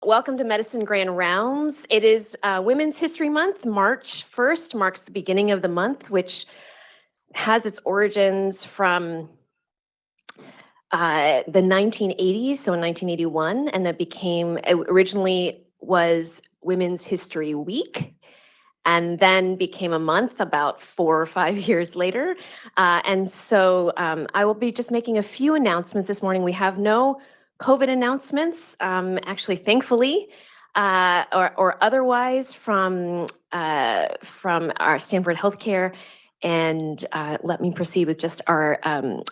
Welcome to Medicine Grand Rounds. It is Women's History Month. March 1st marks the beginning of the month, which has its origins from the 1980s, so in 1981, and that originally was Women's History Week, and then became a month about 4 or 5 years later. And so I will be just making a few announcements this morning. We have no COVID announcements, actually, thankfully, or otherwise from our Stanford Healthcare. And let me proceed with just our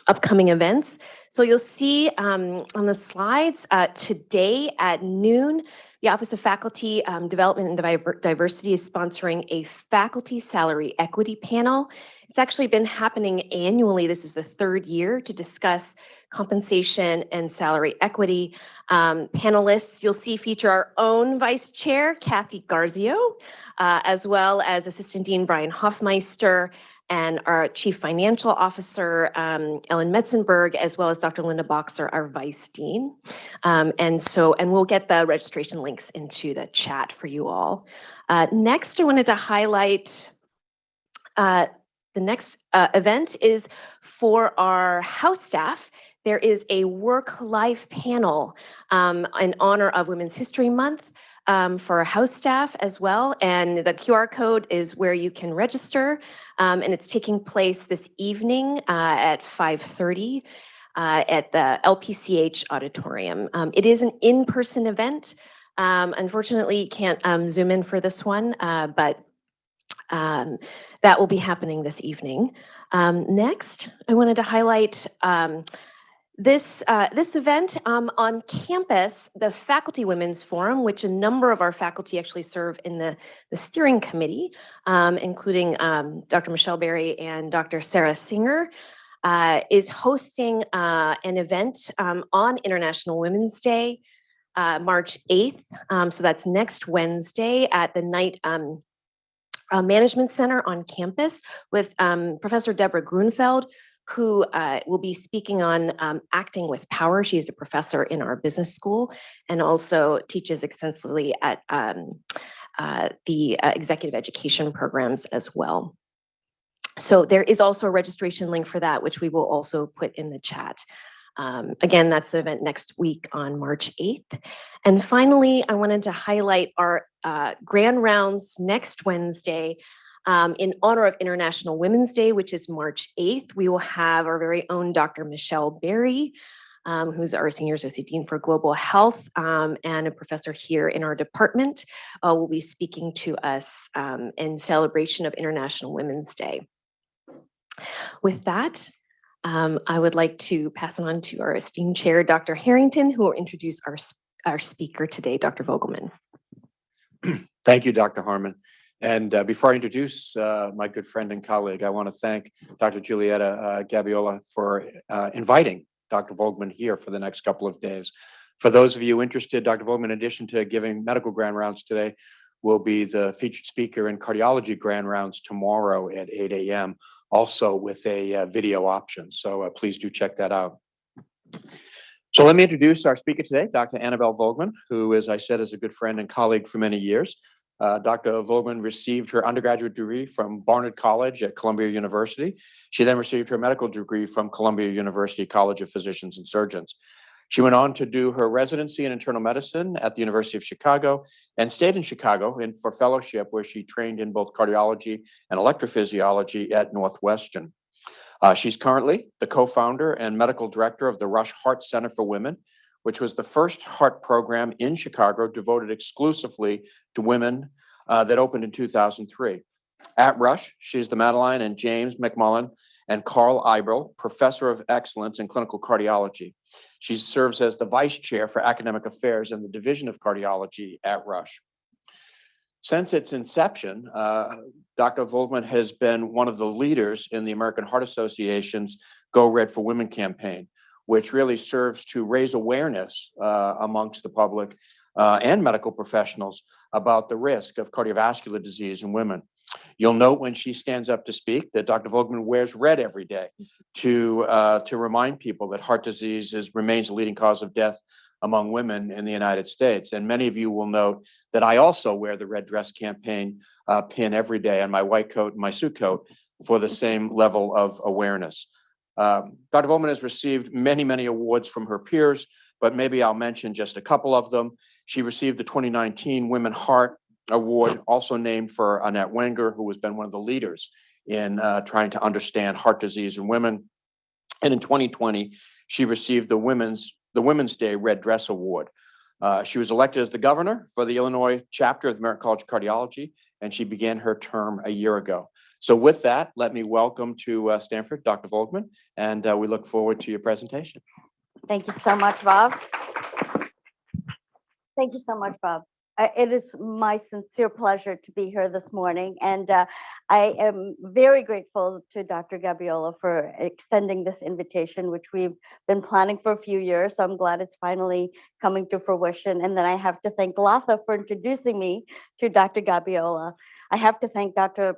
upcoming events. So you'll see on the slides today at noon, the Office of Faculty Development and Diversity is sponsoring a faculty salary equity panel. It's actually been happening annually. This is the third year to discuss compensation and salary equity. Panelists you'll see feature our own Vice Chair, Kathy Garzio, as well as Assistant Dean Brian Hoffmeister, and our Chief Financial Officer, Ellen Metzenberg, as well as Dr. Linda Boxer, our Vice Dean. And we'll get the registration links into the chat for you all. Next, I wanted to highlight the next event is for our House staff. There is a work-life panel in honor of Women's History Month for our House staff as well. And the QR code is where you can register. And it's taking place this evening at 5:30 at the LPCH auditorium. It is an in-person event. Unfortunately, you can't Zoom in for this one, but that will be happening this evening. Next, I wanted to highlight this event on campus, the Faculty Women's Forum, which a number of our faculty actually serve in the steering committee, including Dr. Michelle Berry and Dr. Sarah Singer, is hosting an event on International Women's Day, March 8th. So that's next Wednesday at the Knight Management Center on campus with Professor Deborah Grunfeld, who will be speaking on acting with power. She is a professor in our business school and also teaches extensively at the executive education programs as well. So there is also a registration link for that, which we will also put in the chat. Again, that's the event next week on March 8th. And finally, I wanted to highlight our Grand Rounds next Wednesday. In honor of International Women's Day, which is March 8th, we will have our very own Dr. Michelle Berry, who's our Senior Associate Dean for Global Health and a professor here in our department, will be speaking to us in celebration of International Women's Day. With that, I would like to pass it on to our esteemed chair, Dr. Harrington, who will introduce our speaker today, Dr. Volgman. Thank you, Dr. Harmon. And before I introduce my good friend and colleague, I want to thank Dr. Giulietta Gabiola for inviting Dr. Volgman here for the next couple of days. For those of you interested, Dr. Volgman, in addition to giving medical grand rounds today, will be the featured speaker in cardiology grand rounds tomorrow at 8 a.m., also with a video option. So please do check that out. So let me introduce our speaker today, Dr. Annabelle Volgman, who, as I said, is a good friend and colleague for many years. Dr. Volgman received her undergraduate degree from Barnard College at Columbia University. She then received her medical degree from Columbia University College of Physicians and Surgeons. She went on to do her residency in internal medicine at the University of Chicago and stayed in Chicago for fellowship, where she trained in both cardiology and electrophysiology at Northwestern. She's currently the co-founder and medical director of the Rush Heart Center for Women, which was the first heart program in Chicago devoted exclusively to women that opened in 2003. At Rush, she's the Madeline and James McMullan and Carl-Eybel Professor of Excellence in Clinical Cardiology. She serves as the Vice Chair for Academic Affairs in the Division of Cardiology at Rush. Since its inception, Dr. Volgman has been one of the leaders in the American Heart Association's Go Red for Women campaign, which really serves to raise awareness amongst the public and medical professionals about the risk of cardiovascular disease in women. You'll note when she stands up to speak that Dr. Volgman wears red every day to remind people that heart disease remains a leading cause of death among women in the United States. And many of you will note that I also wear the Red Dress Campaign pin every day on my white coat and my suit coat for the same level of awareness. Dr. Volgman has received many, many awards from her peers, but maybe I'll mention just a couple of them. She received the 2019 Women Heart Award, also named for Annette Wenger, who has been one of the leaders in trying to understand heart disease in women. And in 2020, she received the Women's Day Red Dress Award. She was elected as the governor for the Illinois chapter of the American College of Cardiology, and she began her term a year ago. So with that, let me welcome to Stanford, Dr. Volgman, and we look forward to your presentation. Thank you so much, Bob. Thank you so much, Bob. It is my sincere pleasure to be here this morning, and I am very grateful to Dr. Gabiola for extending this invitation, which we've been planning for a few years, so I'm glad it's finally coming to fruition. And then I have to thank Latha for introducing me to Dr. Gabiola. I have to thank Dr.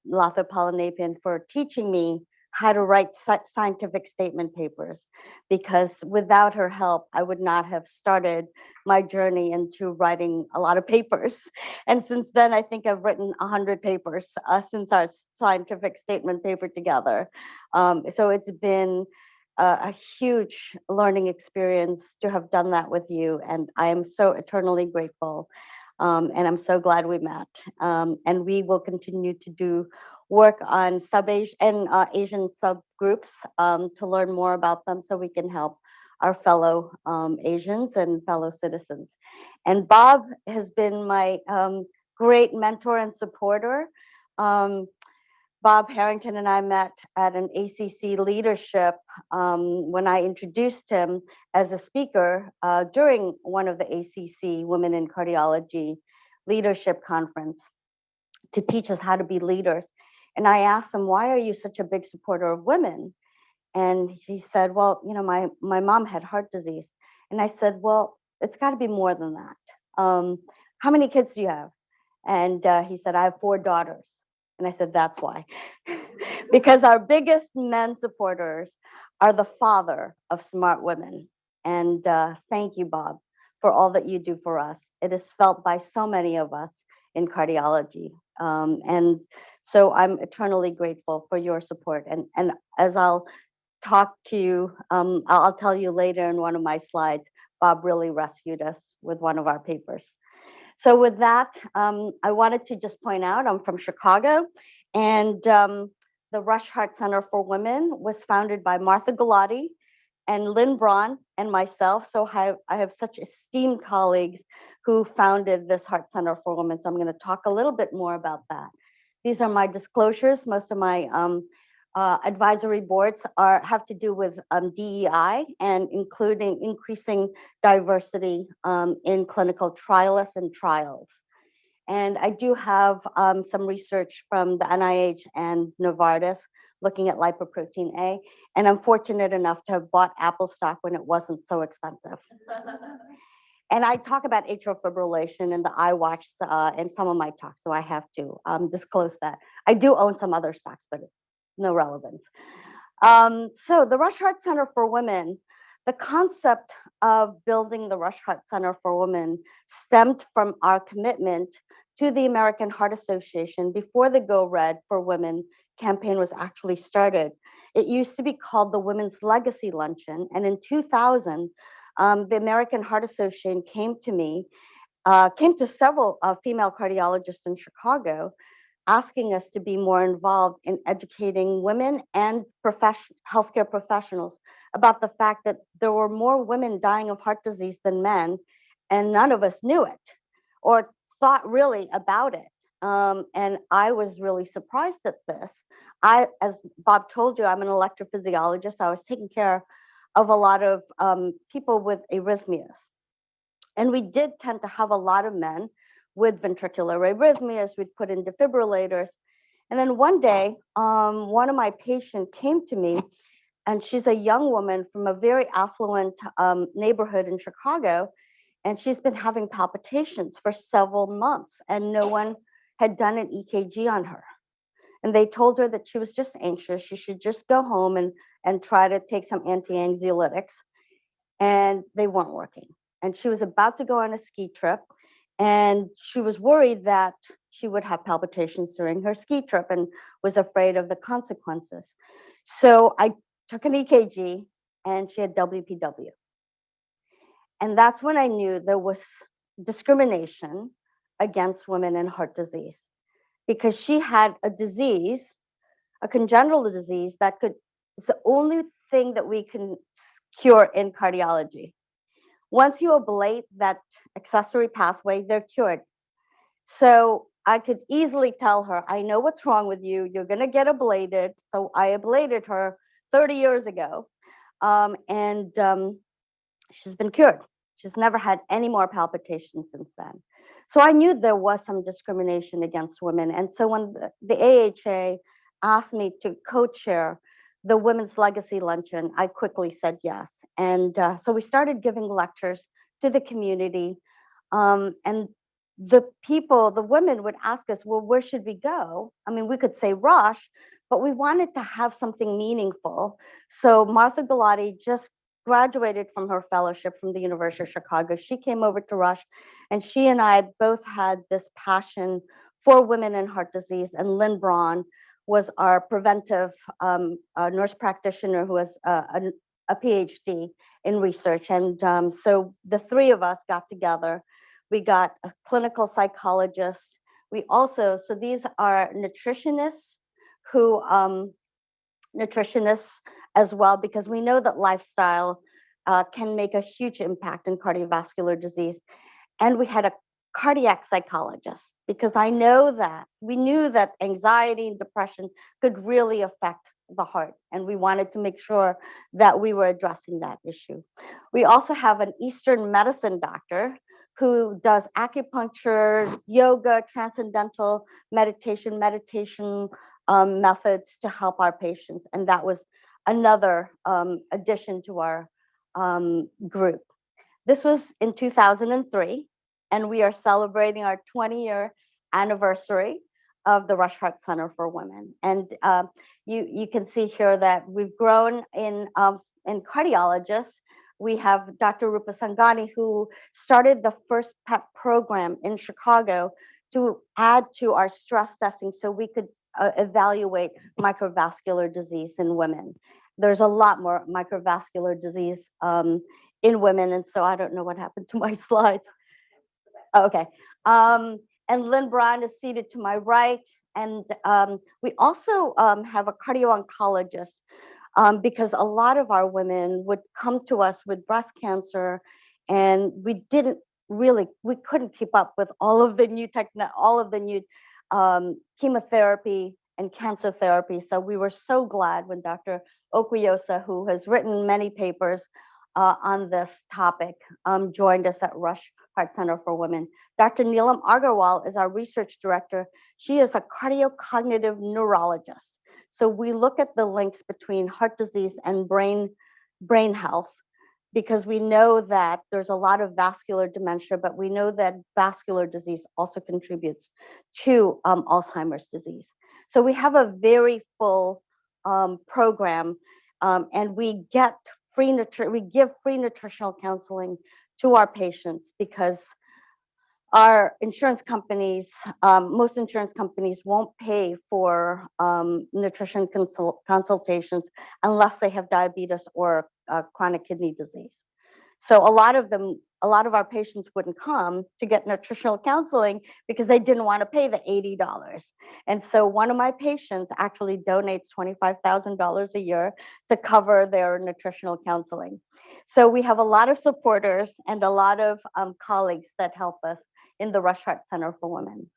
Latha Palanapian for teaching me how to write scientific statement papers, because without her help, I would not have started my journey into writing a lot of papers. And since then, I think I've written 100 papers since our scientific statement paper together. So it's been a huge learning experience to have done that with you. And I am so eternally grateful. And I'm so glad we met. And we will continue to do work on sub-Asian and Asian subgroups to learn more about them so we can help our fellow Asians and fellow citizens. And Bob has been my great mentor and supporter. Bob Harrington and I met at an ACC leadership when I introduced him as a speaker during one of the ACC Women in Cardiology Leadership Conference to teach us how to be leaders. And I asked him, why are you such a big supporter of women? And he said, well, you know, my mom had heart disease. And I said, well, it's got to be more than that. How many kids do you have? And he said, I have 4 daughters. And I said, that's why. Because our biggest men supporters are the father of smart women. And thank you, Bob, for all that you do for us. It is felt by so many of us in cardiology. And so I'm eternally grateful for your support. And as I'll talk to you, I'll tell you later in one of my slides, Bob really rescued us with one of our papers. So with that, I wanted to just point out, I'm from Chicago, and the Rush Heart Center for Women was founded by Martha Galati and Lynn Braun and myself. So I have such esteemed colleagues who founded this Heart Center for Women. So I'm going to talk a little bit more about that. These are my disclosures. Most of my advisory boards have to do with DEI and including increasing diversity in clinical trialists and trials. And I do have some research from the NIH and Novartis looking at lipoprotein A. And I'm fortunate enough to have bought Apple stock when it wasn't so expensive. And I talk about atrial fibrillation in the iWatch and some of my talks, so I have to disclose that. I do own some other stocks, but no relevance. So the Rush Heart Center for Women, the concept of building the Rush Heart Center for Women stemmed from our commitment to the American Heart Association before the Go Red for Women campaign was actually started. It used to be called the Women's Legacy Luncheon, and in 2000, the American Heart Association came to several female cardiologists in Chicago, asking us to be more involved in educating women and healthcare professionals about the fact that there were more women dying of heart disease than men, and none of us knew it or thought really about it. And I was really surprised at this. As Bob told you, I'm an electrophysiologist. I was taking care of a lot of people with arrhythmias. And we did tend to have a lot of men with ventricular arrhythmias. We'd put in defibrillators. And then one day, one of my patients came to me, and she's a young woman from a very affluent neighborhood in Chicago. And she's been having palpitations for several months, and no one had done an EKG on her. And they told her that she was just anxious. She should just go home and try to take some anti-anxiolytics. And they weren't working. and she was about to go on a ski trip, and she was worried that she would have palpitations during her ski trip and was afraid of the consequences. So I took an EKG, and she had WPW. And that's when I knew there was discrimination against women in heart disease, because she had a disease, a congenital disease it's the only thing that we can cure in cardiology. Once you ablate that accessory pathway, they're cured. So I could easily tell her, I know what's wrong with you. You're going to get ablated. So I ablated her 30 years ago. And she's been cured. She's never had any more palpitations since then. So I knew there was some discrimination against women. And so when the AHA asked me to co-chair the Women's Legacy Luncheon, I quickly said yes. And so we started giving lectures to the community. And the women would ask us, well, where should we go? I mean, we could say Rush, but we wanted to have something meaningful. So Martha Galati just graduated from her fellowship from the University of Chicago. She came over to Rush, and she and I both had this passion for women in heart disease. And Lynn Braun was our preventive nurse practitioner who has a PhD in research. And so the three of us got together. We got a clinical psychologist. So these are nutritionists nutritionists as well, because we know that lifestyle can make a huge impact in cardiovascular disease. And we had a cardiac psychologist, because we knew that anxiety and depression could really affect the heart, and we wanted to make sure that we were addressing that issue. We also have an Eastern medicine doctor who does acupuncture, yoga, transcendental meditation methods to help our patients. And that was another addition to our group. This was in 2003, and we are celebrating our 20-year anniversary of the Rush Heart Center for Women. And you can see here that we've grown in cardiologists. We have Dr. Rupa Sangani, who started the first PET program in Chicago to add to our stress testing so we could evaluate microvascular disease in women. There's a lot more microvascular disease in women, and so I don't know what happened to my slides. Okay. And Lynn Braun is seated to my right. And we also have a cardio-oncologist, because a lot of our women would come to us with breast cancer, and we couldn't keep up with all of the new chemotherapy and cancer therapy. So we were so glad when Dr. Okuyosa, who has written many papers on this topic, joined us at Rush Heart Center for Women. Dr. Neelam Agarwal is our research director. She is a cardiocognitive neurologist. So we look at the links between heart disease and brain health, because we know that there's a lot of vascular dementia, but we know that vascular disease also contributes to Alzheimer's disease. So we have a very full program, and we give free nutritional counseling to our patients, because our insurance companies, most insurance companies won't pay for nutrition consultations unless they have diabetes or chronic kidney disease. So a lot of our patients wouldn't come to get nutritional counseling because they didn't want to pay the $80. And so one of my patients actually donates $25,000 a year to cover their nutritional counseling. So we have a lot of supporters and a lot of colleagues that help us in the Rush Heart Center for Women.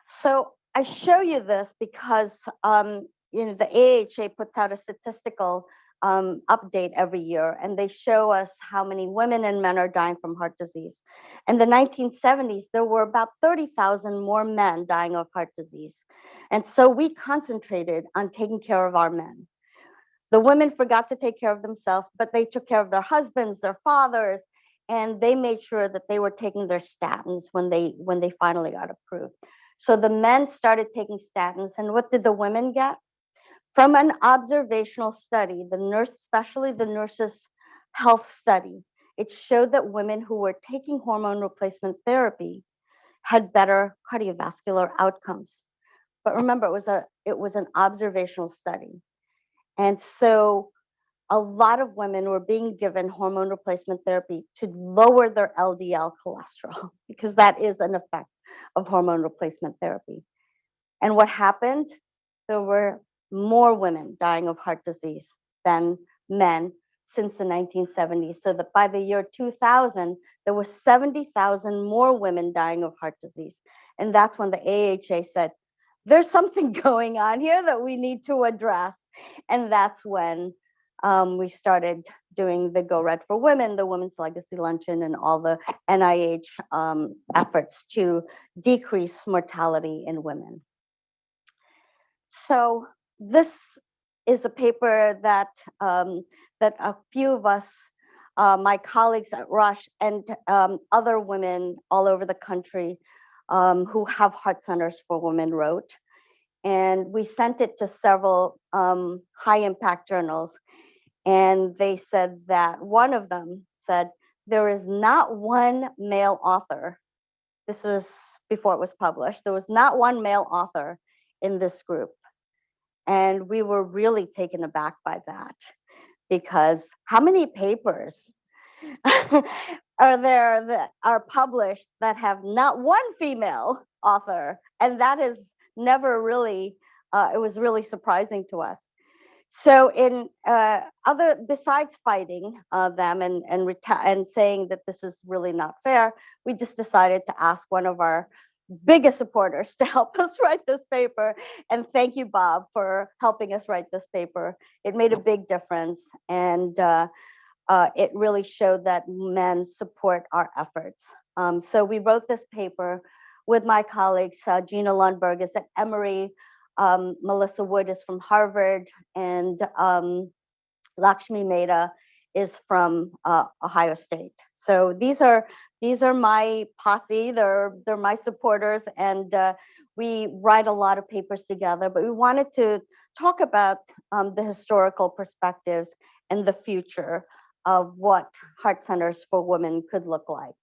So I show you this because the AHA puts out a statistical update every year, and they show us how many women and men are dying from heart disease. In the 1970s, there were about 30,000 more men dying of heart disease. And so we concentrated on taking care of our men. The women forgot to take care of themselves, but they took care of their husbands, their fathers, and they made sure that they were taking their statins when they finally got approved. So the men started taking statins, and what did the women get? From an observational study, especially the nurses' health study, it showed that women who were taking hormone replacement therapy had better cardiovascular outcomes. But remember, it was an observational study. And so a lot of women were being given hormone replacement therapy to lower their LDL cholesterol, because that is an effect of hormone replacement therapy. And what happened? There were more women dying of heart disease than men since the 1970s. So that by the year 2000, there were 70,000 more women dying of heart disease. And that's when the AHA said, there's something going on here that we need to address. And that's when we started doing the Go Red for Women, the Women's Legacy Luncheon, and all the NIH efforts to decrease mortality in women. So this is a paper that that a few of us, my colleagues at Rush and other women all over the country who have heart centers for women wrote. And we sent it to several high impact journals. And they said that one of them said, there is not one male author. This was before it was published. There was not one male author in this group. And we were really taken aback by that, because how many papers are there that are published that have not one female author? And that is never really, it was really surprising to us. So in besides fighting them and saying that this is really not fair, we just decided to ask one of our biggest supporters to help us write this paper. And thank you, Bob, for helping us write this paper. It made a big difference. And it really showed that men support our efforts. So we wrote this paper with my colleagues, Gina Lundberg is at Emory, Melissa Wood is from Harvard, and Lakshmi Mehta is from Ohio State. So these are my posse. They're my supporters, and we write a lot of papers together. But we wanted to talk about the historical perspectives and the future of what heart centers for women could look like.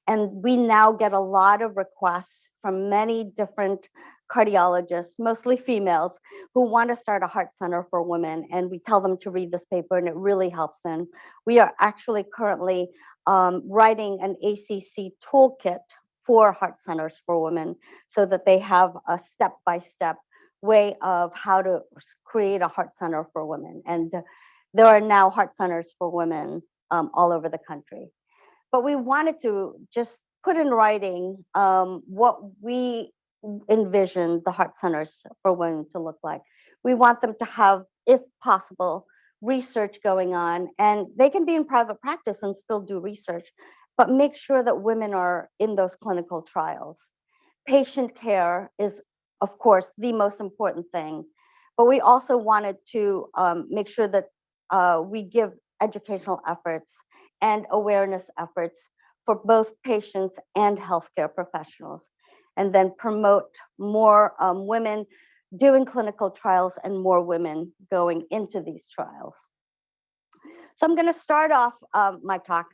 And we now get a lot of requests from many different cardiologists, mostly females, who want to start a heart center for women. And we tell them to read this paper, and it really helps them. We are actually currently writing an ACC toolkit for heart centers for women, so that they have a step-by-step way of how to create a heart center for women. And there are now heart centers for women all over the country. But we wanted to just put in writing what we envision the heart centers for women to look like. We want them to have, if possible, research going on, and they can be in private practice and still do research, but make sure that women are in those clinical trials. Patient care is, of course, the most important thing, but we also wanted to make sure that we give educational efforts and awareness efforts for both patients and healthcare professionals, and then promote more women doing clinical trials and more women going into these trials. So I'm going to start off my talk.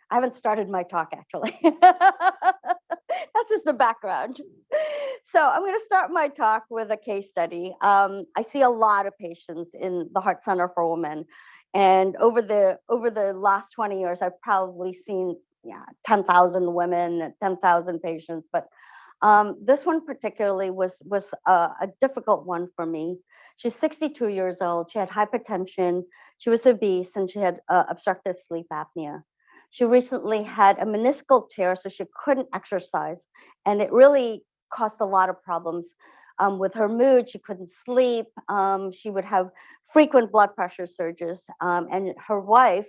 I haven't started my talk, actually. That's just the background. So I'm going to start my talk with a case study. I see a lot of patients in the Heart Center for Women. And over the last 20 years, I've probably seen 10,000 women, 10,000 patients. But this one particularly was a difficult one for me. She's 62 years old. She had hypertension. She was obese, and she had obstructive sleep apnea. She recently had a meniscal tear, so she couldn't exercise. And it really caused a lot of problems with her mood. She couldn't sleep. She would have frequent blood pressure surges. And her wife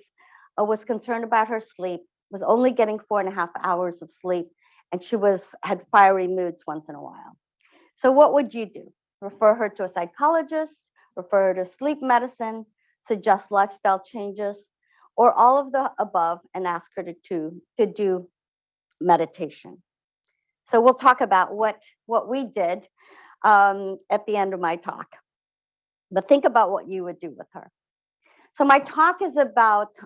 was concerned about her sleep, was only getting 4.5 hours of sleep, and she had fiery moods once in a while. So what would you do? Refer her to a psychologist, refer her to sleep medicine, suggest lifestyle changes, or all of the above, and ask her to do meditation. So we'll talk about what we did at the end of my talk. But think about what you would do with her. So my talk is about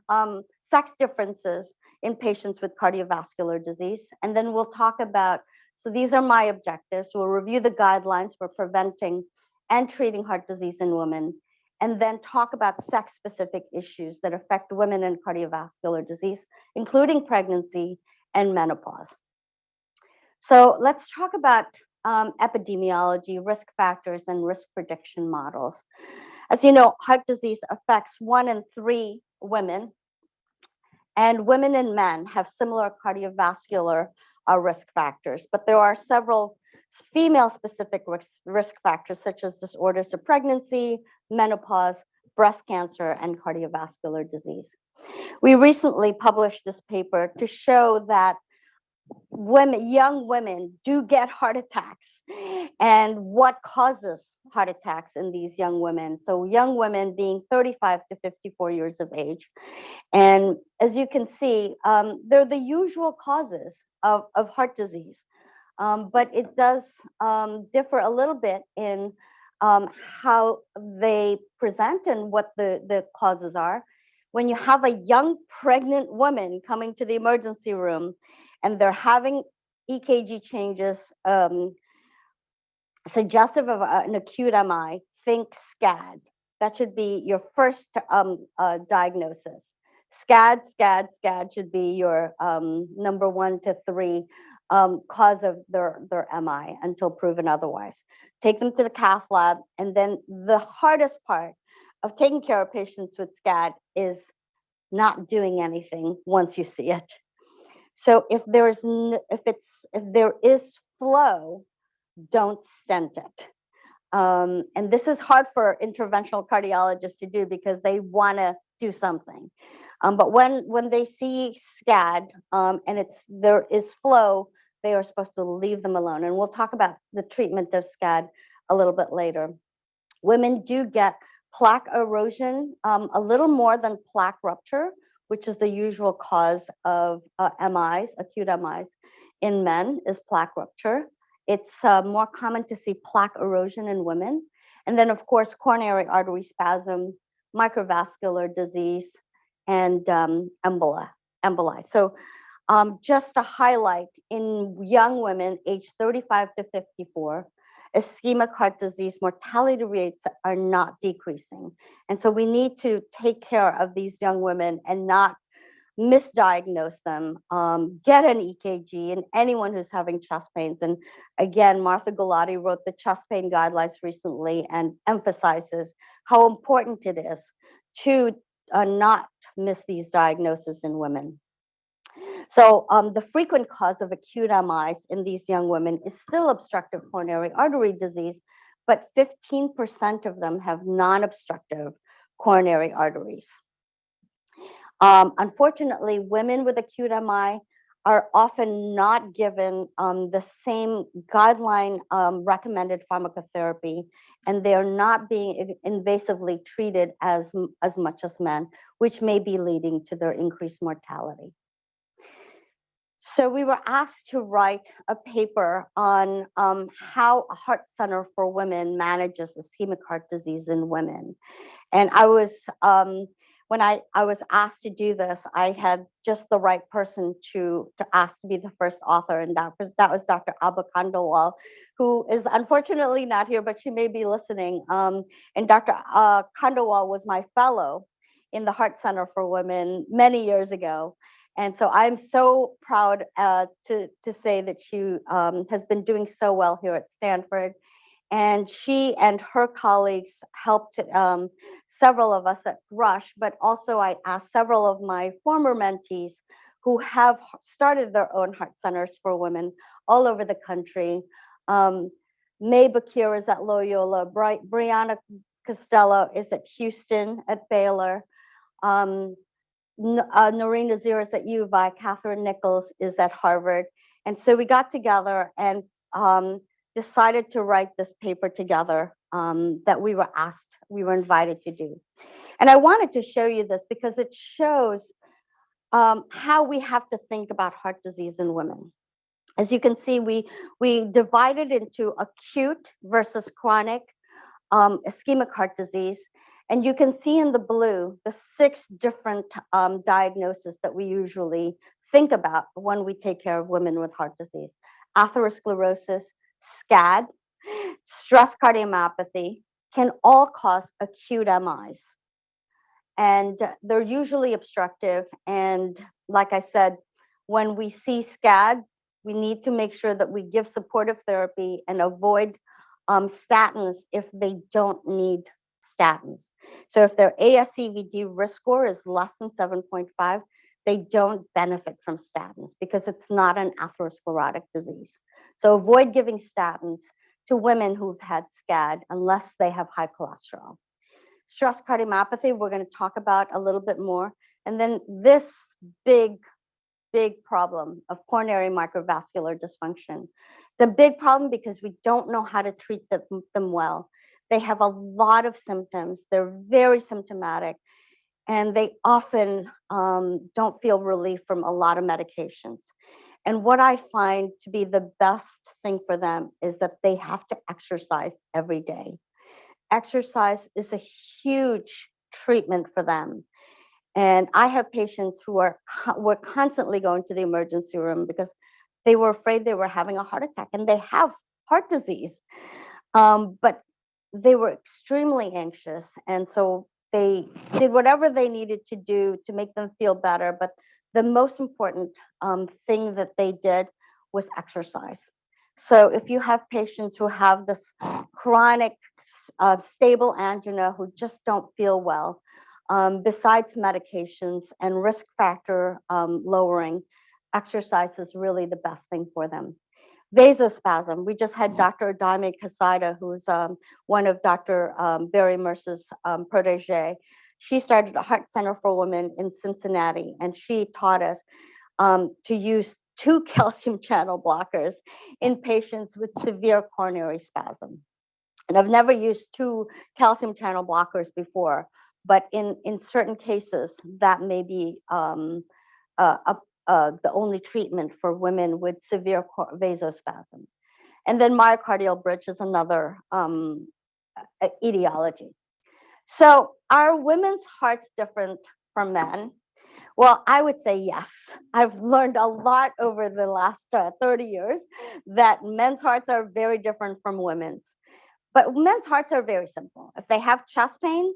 sex differences in patients with cardiovascular disease. And then we'll talk about, so these are my objectives. We'll review the guidelines for preventing and treating heart disease in women, and then talk about sex-specific issues that affect women in cardiovascular disease, including pregnancy and menopause. So let's talk about epidemiology, risk factors, and risk prediction models. As you know, heart disease affects 1 in 3 women, and women and men have similar cardiovascular risk factors, but there are several female-specific risk factors, such as disorders of pregnancy, menopause, breast cancer, and cardiovascular disease. We recently published this paper to show that young women do get heart attacks, and what causes heart attacks in these young women. So young women being 35 to 54 years of age. And as you can see, they're the usual causes of heart disease. But it does differ a little bit in how they present and what the causes are. When you have a young pregnant woman coming to the emergency room and they're having EKG changes suggestive of an acute MI, think SCAD. That should be your first diagnosis. SCAD should be your number 1 to 3 cause of their MI until proven otherwise. Take them to the cath lab, and then the hardest part of taking care of patients with SCAD is not doing anything once you see it. So if there is flow, don't stent it. And this is hard for interventional cardiologists to do because they want to do something. But when they see SCAD and there is flow, they are supposed to leave them alone. And we'll talk about the treatment of SCAD a little bit later. Women do get plaque erosion a little more than plaque rupture, which is the usual cause of MIs, acute MIs in men is plaque rupture. It's more common to see plaque erosion in women. And then, of course, coronary artery spasm, microvascular disease, and emboli. So just to highlight, in young women aged 35 to 54, ischemic heart disease mortality rates are not decreasing. And so we need to take care of these young women and not misdiagnose them, get an EKG in anyone who's having chest pains. And again, Martha Gulati wrote the chest pain guidelines recently and emphasizes how important it is to not miss these diagnoses in women. So the frequent cause of acute MIs in these young women is still obstructive coronary artery disease, but 15% of them have non-obstructive coronary arteries. Unfortunately, women with acute MI are often not given the same guideline recommended pharmacotherapy, and they are not being invasively treated as much as men, which may be leading to their increased mortality. So we were asked to write a paper on how a heart center for women manages ischemic heart disease in women. And I was, when I was asked to do this, I had just the right person to ask to be the first author, and that was Dr. Abha Khandelwal, who is unfortunately not here, but she may be listening. And Dr. Khandelwal was my fellow in the Heart Center for Women many years ago. And so I'm so proud to say that she has been doing so well here at Stanford. And she and her colleagues helped several of us at Rush, but also I asked several of my former mentees who have started their own heart centers for women all over the country. May Bakir is at Loyola, Brianna Costello is at Houston at Baylor. Noreen Nazir is at U of I, Catherine Nichols is at Harvard. And so we got together and decided to write this paper together that we were invited to do. And I wanted to show you this because it shows how we have to think about heart disease in women. As you can see, we divided into acute versus chronic ischemic heart disease. And you can see in the blue the 6 different diagnoses that we usually think about when we take care of women with heart disease: atherosclerosis, SCAD, stress cardiomyopathy, can all cause acute MIs. And they're usually obstructive. And like I said, when we see SCAD, we need to make sure that we give supportive therapy and avoid statins if they don't need statins. So if their ASCVD risk score is less than 7.5, they don't benefit from statins because it's not an atherosclerotic disease. So avoid giving statins to women who've had SCAD unless they have high cholesterol. Stress cardiomyopathy, we're going to talk about a little bit more. And then this big problem of coronary microvascular dysfunction. The big problem because we don't know how to treat them well. They have a lot of symptoms. They're very symptomatic, and they often don't feel relief from a lot of medications. And what I find to be the best thing for them is that they have to exercise every day. Exercise is a huge treatment for them. And I have patients who were constantly going to the emergency room because they were afraid they were having a heart attack, and they have heart disease. But they were extremely anxious. And so they did whatever they needed to do to make them feel better. But the most important thing that they did was exercise. So if you have patients who have this chronic stable angina who just don't feel well, besides medications and risk factor lowering, exercise is really the best thing for them. Vasospasm. We just had Dr. Adame Casada, who's one of Dr. Barry Mercer's protege. She started a heart center for women in Cincinnati, and she taught us to use 2 calcium channel blockers in patients with severe coronary spasm. And I've never used 2 calcium channel blockers before, but in certain cases, that may be the only treatment for women with severe vasospasm. And then myocardial bridge is another etiology. So are women's hearts different from men? Well, I would say yes. I've learned a lot over the last 30 years that men's hearts are very different from women's. But men's hearts are very simple. If they have chest pain,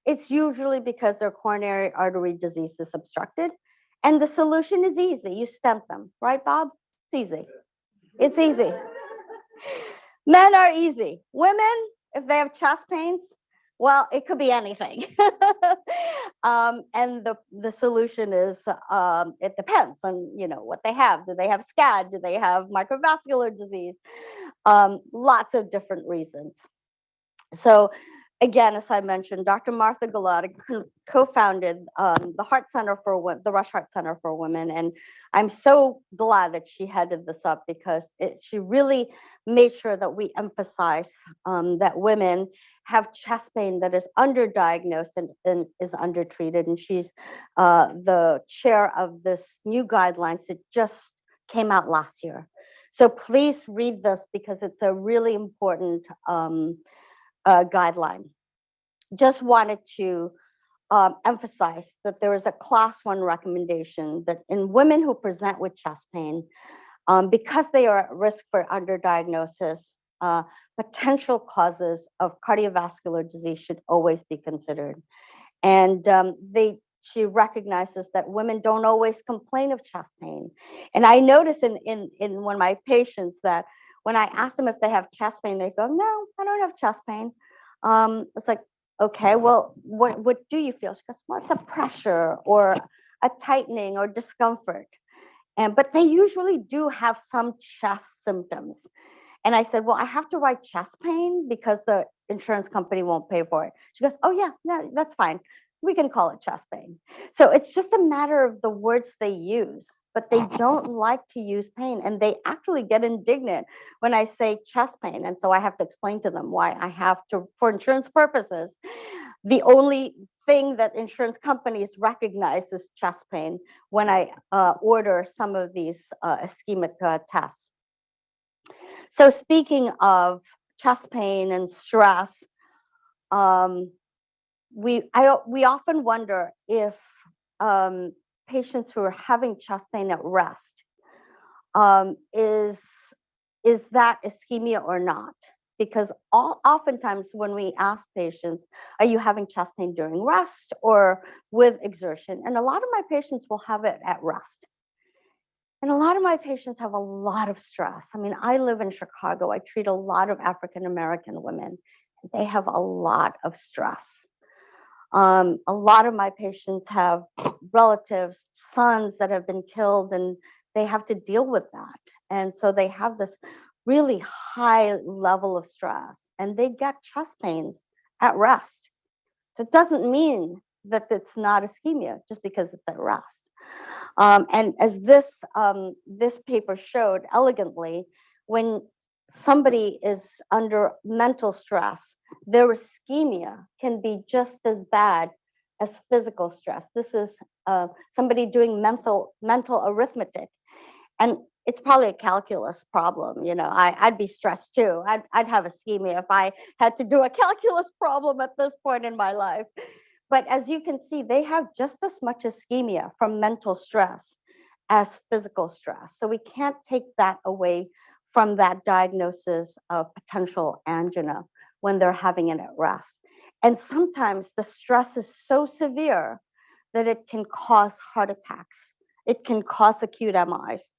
it's usually because their coronary artery disease is obstructed. And the solution is easy. You stent them, right, Bob? It's easy. It's easy. Men are easy. Women, if they have chest pains, well, it could be anything. And the solution is, it depends on, what they have. Do they have SCAD? Do they have microvascular disease? Lots of different reasons. So again, as I mentioned, Dr. Martha Gulati co-founded the Heart Center for the Rush Heart Center for Women, and I'm so glad that she headed this up because she really made sure that we emphasize that women have chest pain that is underdiagnosed and is undertreated, and she's the chair of this new guidelines that just came out last year. So please read this because it's a really important guideline. Just wanted to emphasize that there is a class 1 recommendation that in women who present with chest pain, because they are at risk for underdiagnosis, potential causes of cardiovascular disease should always be considered. And she recognizes that women don't always complain of chest pain. And I notice in one of my patients that when I ask them if they have chest pain, they go, no, I don't have chest pain. It's like, okay, well, what do you feel? She goes, well, it's a pressure or a tightening or discomfort. But they usually do have some chest symptoms. And I said, well, I have to write chest pain because the insurance company won't pay for it. She goes, oh yeah, no, that's fine. We can call it chest pain. So it's just a matter of the words they use, but they don't like to use pain. And they actually get indignant when I say chest pain. And so I have to explain to them why I have to, for insurance purposes, the only thing that insurance companies recognize is chest pain when I order some of these ischemic tests. So speaking of chest pain and stress, we often wonder if patients who are having chest pain at rest, is that ischemia or not? Because oftentimes when we ask patients, are you having chest pain during rest or with exertion? And a lot of my patients will have it at rest. And a lot of my patients have a lot of stress. I mean, I live in Chicago. I treat a lot of African-American women. They have a lot of stress. A lot of my patients have relatives, sons that have been killed, and they have to deal with that. And so they have this really high level of stress, and they get chest pains at rest. So it doesn't mean that it's not ischemia just because it's at rest. And as this paper showed elegantly, when somebody is under mental stress, their ischemia can be just as bad as physical stress. This is somebody doing mental arithmetic, and it's probably a calculus problem. You know, I'd be stressed too. I'd have ischemia if I had to do a calculus problem at this point in my life. But as you can see, they have just as much ischemia from mental stress as physical stress. So we can't take that away from that diagnosis of potential angina when they're having it at rest. And sometimes the stress is so severe that it can cause heart attacks. It can cause acute MIs.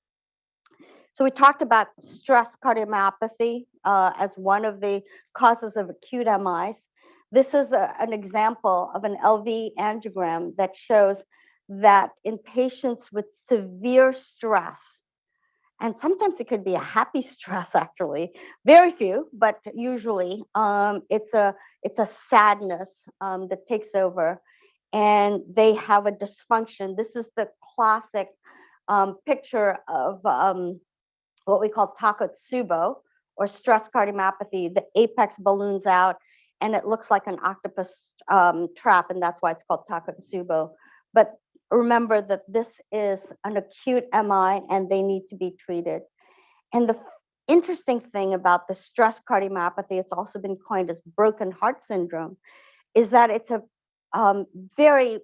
So we talked about stress cardiomyopathy as one of the causes of acute MIs. This is an example of an LV angiogram that shows that in patients with severe stress, and sometimes it could be a happy stress actually, very few, but usually it's a sadness that takes over, and they have a dysfunction. This is the classic picture of what we call Takotsubo, or stress cardiomyopathy. The apex balloons out, and it looks like an octopus trap, and that's why it's called Takotsubo. But remember that this is an acute MI, and they need to be treated. And the interesting thing about the stress cardiomyopathy, it's also been coined as broken heart syndrome, is that it's a very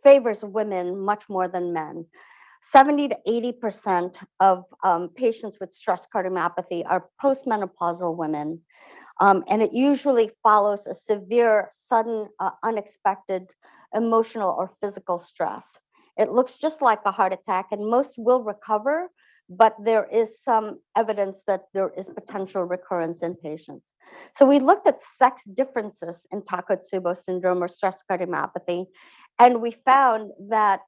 favors women much more than men. 70 to 80% of patients with stress cardiomyopathy are postmenopausal women. And it usually follows a severe, sudden, unexpected emotional or physical stress. It looks just like a heart attack, and most will recover, but there is some evidence that there is potential recurrence in patients. So we looked at sex differences in Takotsubo syndrome or stress cardiomyopathy, and we found that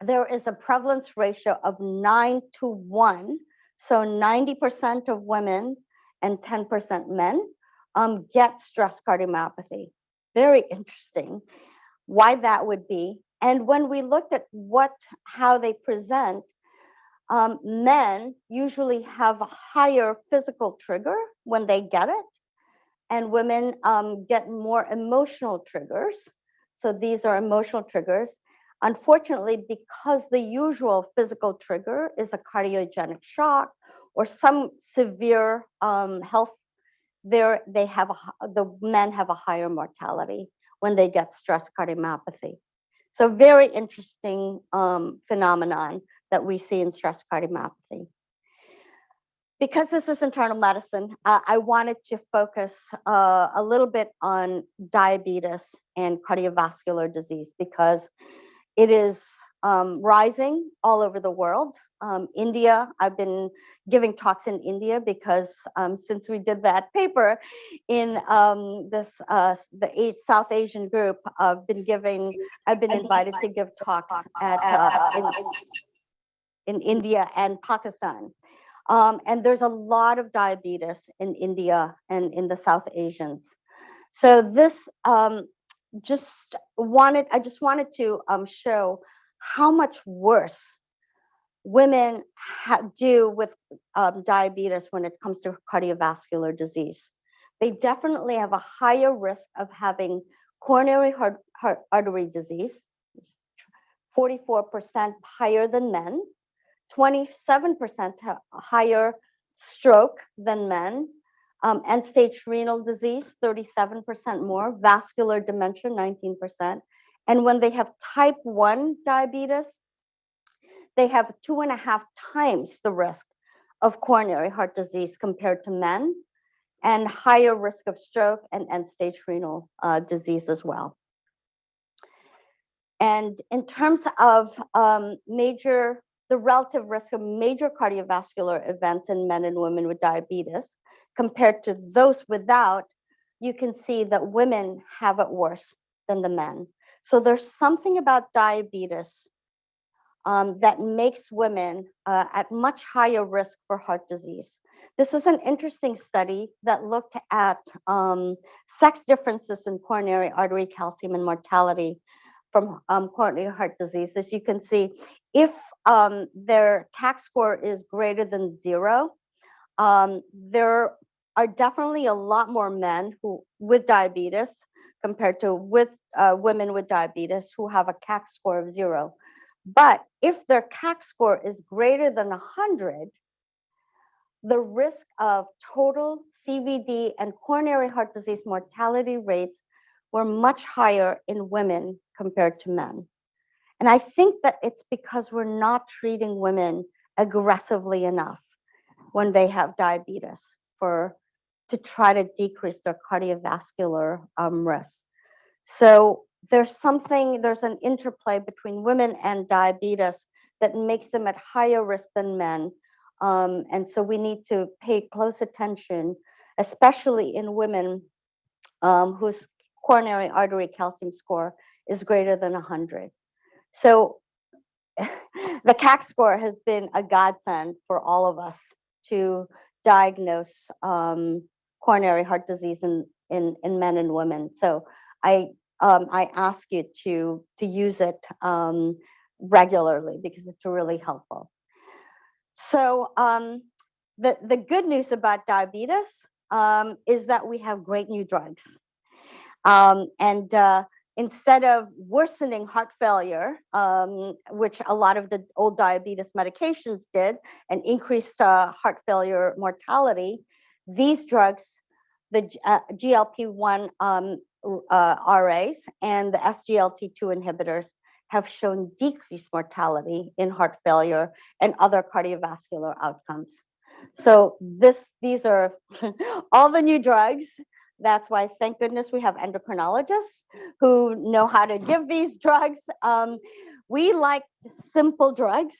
there is a prevalence ratio of 9-to-1. So 90% of women and 10% men get stress cardiomyopathy. Very interesting why that would be. And when we looked at how they present, men usually have a higher physical trigger when they get it, and women get more emotional triggers. So these are emotional triggers. Unfortunately, because the usual physical trigger is a cardiogenic shock or some severe health, the men have a higher mortality when they get stress cardiomyopathy. So very interesting phenomenon that we see in stress cardiomyopathy. Because this is internal medicine, I wanted to focus a little bit on diabetes and cardiovascular disease because it is rising all over the world. India, I've been giving talks in India because since we did that paper in the South Asian group, I've been invited to give talks in India and Pakistan. And there's a lot of diabetes in India and in the South Asians. So this I just wanted to show how much worse women do with diabetes when it comes to cardiovascular disease. They definitely have a higher risk of having coronary heart artery disease, 44% higher than men, 27% higher stroke than men, End-stage renal disease, 37% more, vascular dementia, 19%. And when they have type 1 diabetes, they have 2.5 times the risk of coronary heart disease compared to men, and higher risk of stroke and end-stage renal disease as well. And in terms of the relative risk of major cardiovascular events in men and women with diabetes compared to those without, you can see that women have it worse than the men. So there's something about diabetes that makes women at much higher risk for heart disease. This is an interesting study that looked at sex differences in coronary artery calcium and mortality from coronary heart disease. As you can see, if their CAC score is greater than 0, there are definitely a lot more men with diabetes compared to women with diabetes who have a CAC score of 0. But if their CAC score is greater than 100, the risk of total CVD and coronary heart disease mortality rates were much higher in women compared to men. And I think that it's because we're not treating women aggressively enough when they have diabetes to try to decrease their cardiovascular risk. So there's an interplay between women and diabetes that makes them at higher risk than men. And so we need to pay close attention, especially in women whose coronary artery calcium score is greater than 100. So the CAC score has been a godsend for all of us to diagnose coronary heart disease in men and women. So I ask you to use it regularly because it's really helpful. So the good news about diabetes is that we have great new drugs. Instead of worsening heart failure, which a lot of the old diabetes medications did, and increased heart failure mortality, these drugs, the GLP-1 RAs and the SGLT2 inhibitors, have shown decreased mortality in heart failure and other cardiovascular outcomes. So these are all the new drugs. That's why, thank goodness, we have endocrinologists who know how to give these drugs. We like simple drugs.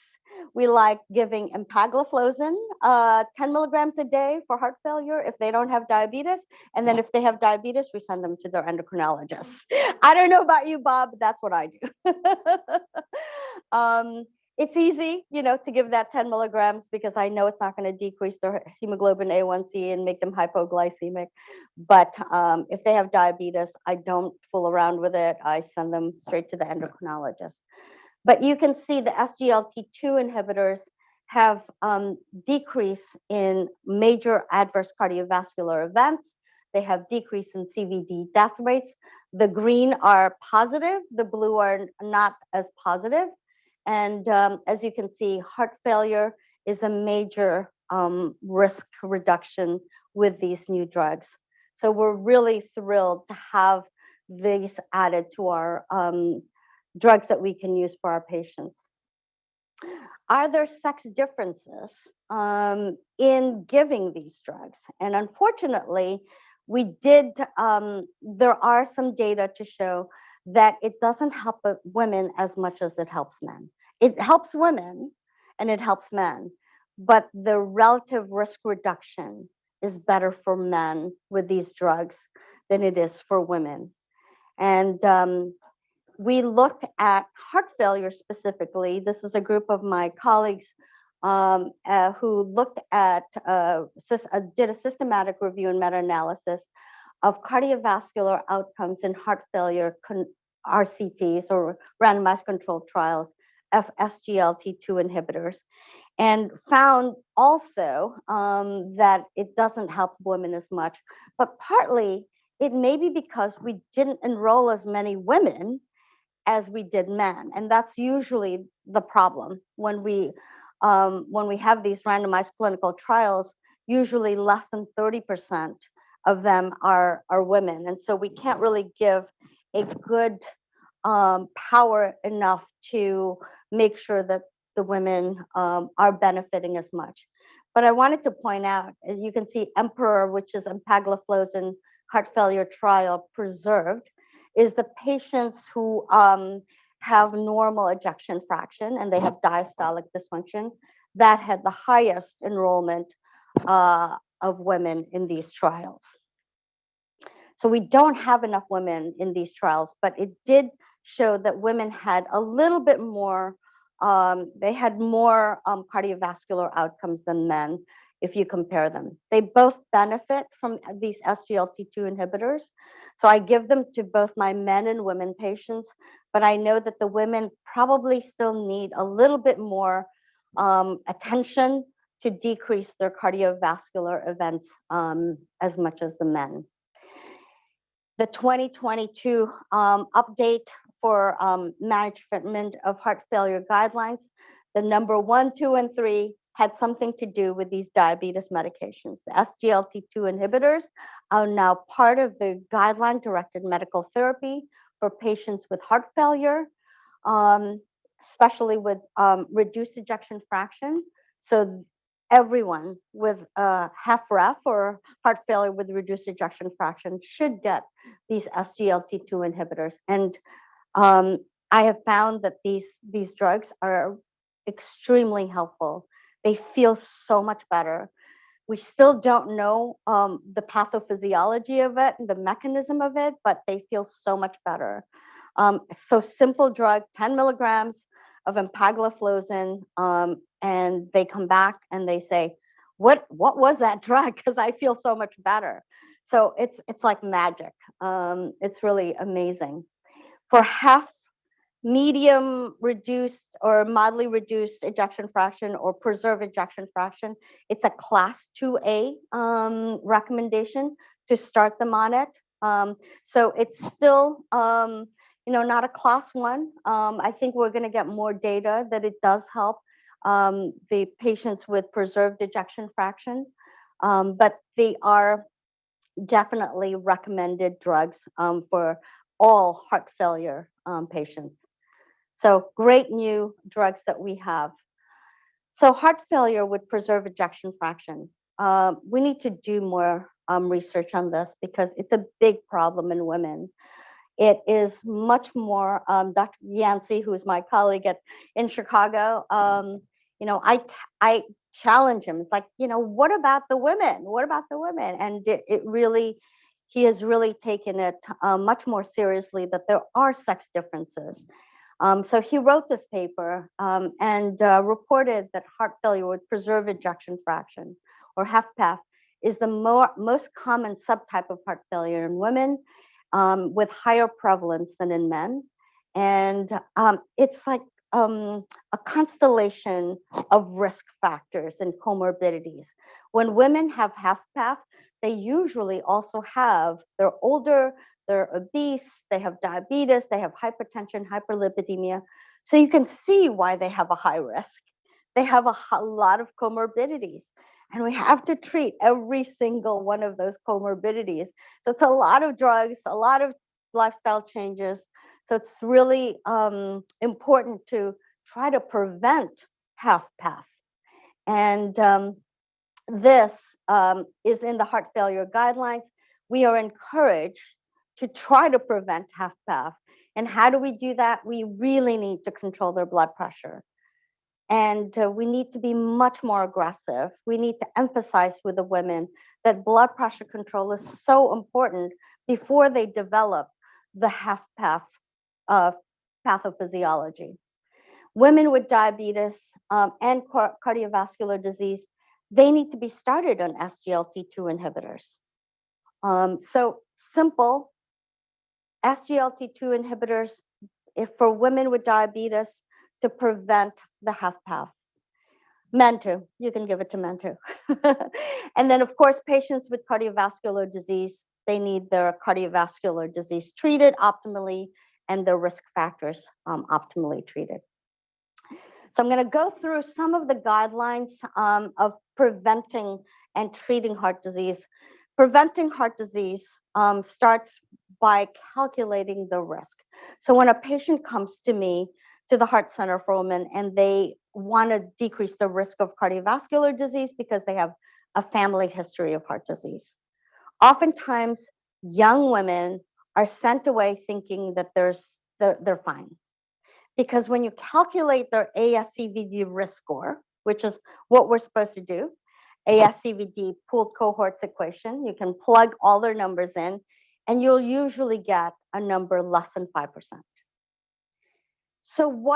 We like giving empagliflozin, 10 milligrams a day for heart failure if they don't have diabetes. And then if they have diabetes, we send them to their endocrinologist. I don't know about you, Bob, but that's what I do. It's easy, to give that 10 milligrams because I know it's not going to decrease their hemoglobin A1C and make them hypoglycemic. But if they have diabetes, I don't fool around with it. I send them straight to the endocrinologist. But you can see the SGLT2 inhibitors have decrease in major adverse cardiovascular events. They have decrease in CVD death rates. The green are positive, the blue are not as positive. And as you can see, heart failure is a major risk reduction with these new drugs. So we're really thrilled to have these added to our drugs that we can use for our patients. Are there sex differences in giving these drugs? And unfortunately, there are some data to show that it doesn't help women as much as it helps men. It helps women and it helps men, but the relative risk reduction is better for men with these drugs than it is for women. And we looked at heart failure specifically. This is a group of my colleagues who looked at, did a systematic review and meta-analysis of cardiovascular outcomes in heart failure RCTs, or randomized controlled trials of SGLT2 inhibitors, and found also that it doesn't help women as much, but partly it may be because we didn't enroll as many women as we did men, and that's usually the problem when we have these randomized clinical trials. usually less than 30% of them are women. And so we can't really give a good power enough to make sure that the women are benefiting as much. But I wanted to point out, as you can see, Emperor, which is empagliflozin heart failure trial preserved, is the patients who have normal ejection fraction and they have diastolic dysfunction that had the highest enrollment of women in these trials. So we don't have enough women in these trials, but it did show that women had a little bit more, they had more cardiovascular outcomes than men if you compare them. They both benefit from these SGLT2 inhibitors. So I give them to both my men and women patients, but I know that the women probably still need a little bit more attention to decrease their cardiovascular events as much as the men. The 2022 update for management of heart failure guidelines, the number 1, 2, and 3 had something to do with these diabetes medications. The SGLT2 inhibitors are now part of the guideline-directed medical therapy for patients with heart failure, especially with reduced ejection fraction. So everyone with HFrEF or heart failure with reduced ejection fraction should get these SGLT2 inhibitors. And I have found that these drugs are extremely helpful. They feel so much better. We still don't know the pathophysiology of it, the mechanism of it, but they feel so much better. So simple drug, 10 milligrams of empagliflozin, and they come back and they say, what was that drug? Because I feel so much better. So it's like magic. It's really amazing. For half medium reduced or mildly reduced ejection fraction or preserved ejection fraction, it's a class 2A recommendation to start them on it. So it's still not a class 1. I think we're going to get more data that it does help the patients with preserved ejection fraction, but they are definitely recommended drugs for all heart failure patients. So great new drugs that we have. So heart failure with preserved ejection fraction. We need to do more research on this because it's a big problem in women. It is much more, Dr. Yancey, who is my colleague in Chicago, I challenge him. It's like, what about the women? What about the women? And he has really taken it much more seriously that there are sex differences. So he wrote this paper and reported that heart failure with preserved ejection fraction, or HFpEF, is the most common subtype of heart failure in women with higher prevalence than in men. And it's like a constellation of risk factors and comorbidities. When women have HFpEF, they usually also they're older, they're obese, they have diabetes, they have hypertension, hyperlipidemia. So you can see why they have a high risk. They have a lot of comorbidities. And we have to treat every single one of those comorbidities. So it's a lot of drugs, a lot of lifestyle changes. So it's really important to try to prevent HFpEF. And this is in the heart failure guidelines. We are encouraged to try to prevent HFpEF. And how do we do that? We really need to control their blood pressure. And we need to be much more aggressive. We need to emphasize with the women that blood pressure control is so important before they develop the HFpEF pathophysiology. Women with diabetes and cardiovascular disease, they need to be started on SGLT2 inhibitors. So simple, SGLT2 inhibitors for women with diabetes to prevent the HFpEF. Men too, you can give it to men too. And then of course, patients with cardiovascular disease, they need their cardiovascular disease treated optimally and their risk factors optimally treated. So I'm going to go through some of the guidelines of preventing and treating heart disease. Preventing heart disease starts by calculating the risk. So when a patient comes to me, to the Heart Center for Women, and they want to decrease the risk of cardiovascular disease because they have a family history of heart disease. Oftentimes, young women are sent away thinking that they're fine. Because when you calculate their ASCVD risk score, which is what we're supposed to do, ASCVD pooled cohorts equation, you can plug all their numbers in, and you'll usually get a number less than 5%. So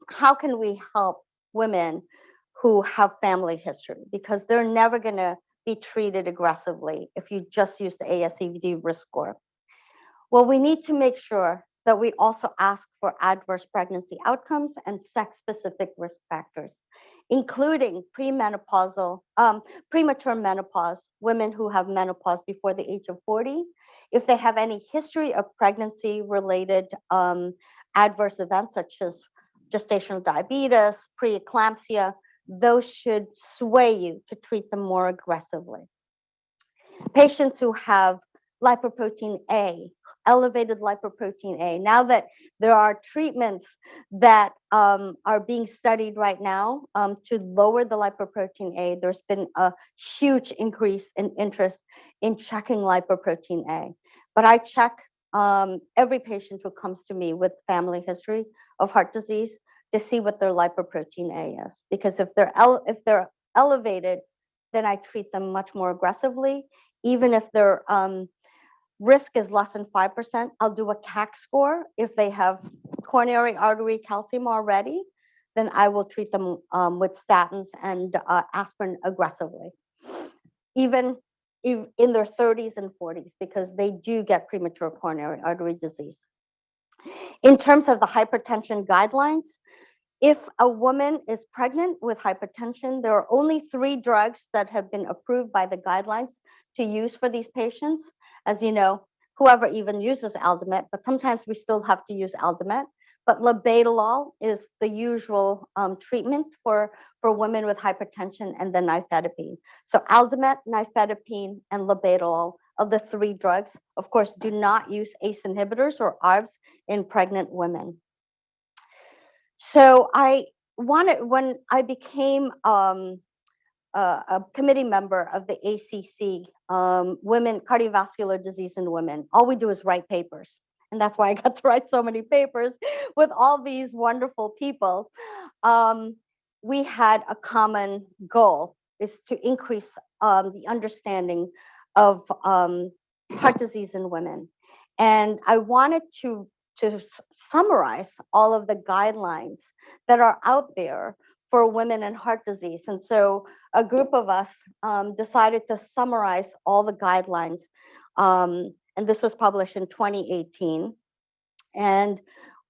how can we help women who have family history? Because they're never going to be treated aggressively if you just use the ASCVD risk score. Well, we need to make sure that we also ask for adverse pregnancy outcomes and sex-specific risk factors, including premature menopause, women who have menopause before the age of 40, if they have any history of pregnancy-related adverse events such as gestational diabetes, preeclampsia, those should sway you to treat them more aggressively. Patients who have lipoprotein A, elevated lipoprotein A. Now that there are treatments that are being studied right now to lower the lipoprotein A, there's been a huge increase in interest in checking lipoprotein A. But I check every patient who comes to me with family history of heart disease to see what their lipoprotein A is. Because if they're elevated, then I treat them much more aggressively. Even if their risk is less than 5%, I'll do a CAC score. If they have coronary artery calcium already, then I will treat them with statins and aspirin aggressively, even in their 30s and 40s, because they do get premature coronary artery disease. In terms of the hypertension guidelines, if a woman is pregnant with hypertension, there are only 3 drugs that have been approved by the guidelines to use for these patients. As you know, whoever even uses Aldomet, but sometimes we still have to use Aldomet. But labetalol is the usual treatment for women with hypertension, and then nifedipine. So Aldomet, nifedipine, and labetalol are the 3 drugs. Of course, do not use ACE inhibitors or ARBs in pregnant women. So when I became a committee member of the ACC, Women Cardiovascular Disease in Women, all we do is write papers. And that's why I got to write so many papers with all these wonderful people. We had a common goal, is to increase the understanding of heart disease in women. And I wanted to summarize all of the guidelines that are out there for women and heart disease. And so a group of us decided to summarize all the guidelines. And this was published in 2018. And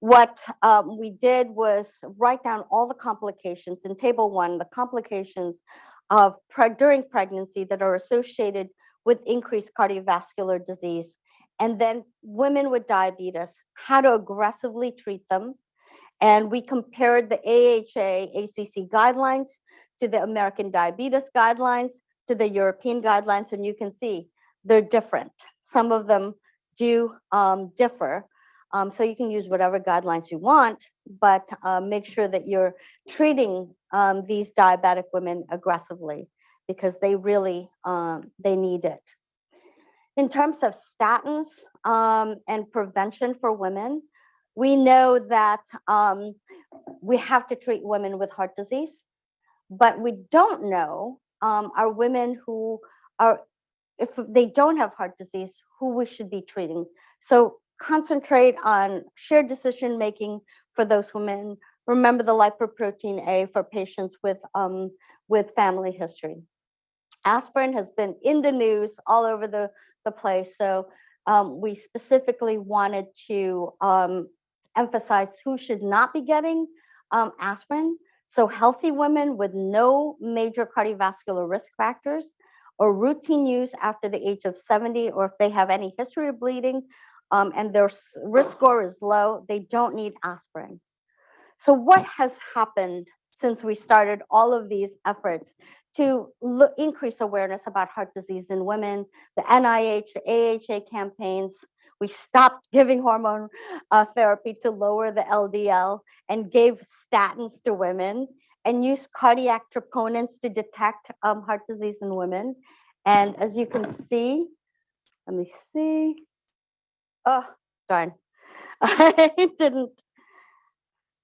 what we did was write down all the complications in Table 1, the complications of during pregnancy that are associated with increased cardiovascular disease. And then women with diabetes, how to aggressively treat them. And we compared the AHA-ACC guidelines to the American Diabetes Guidelines, to the European guidelines, and you can see they're different. Some of them do differ. So you can use whatever guidelines you want, but make sure that you're treating these diabetic women aggressively, because they really, they need it. In terms of statins and prevention for women, we know that we have to treat women with heart disease, but we don't know are women who are, if they don't have heart disease, who we should be treating. So concentrate on shared decision making for those women. Remember the lipoprotein A for patients with family history. Aspirin has been in the news all over the place, so we specifically wanted to emphasize who should not be getting aspirin. So healthy women with no major cardiovascular risk factors, or routine use after the age of 70, or if they have any history of bleeding and their risk score is low, they don't need aspirin. So what has happened since we started all of these efforts to increase awareness about heart disease in women, the NIH, the AHA campaigns? We stopped giving hormone therapy to lower the LDL and gave statins to women and used cardiac troponins to detect heart disease in women. And as you can see, let me see. Oh, darn. I didn't.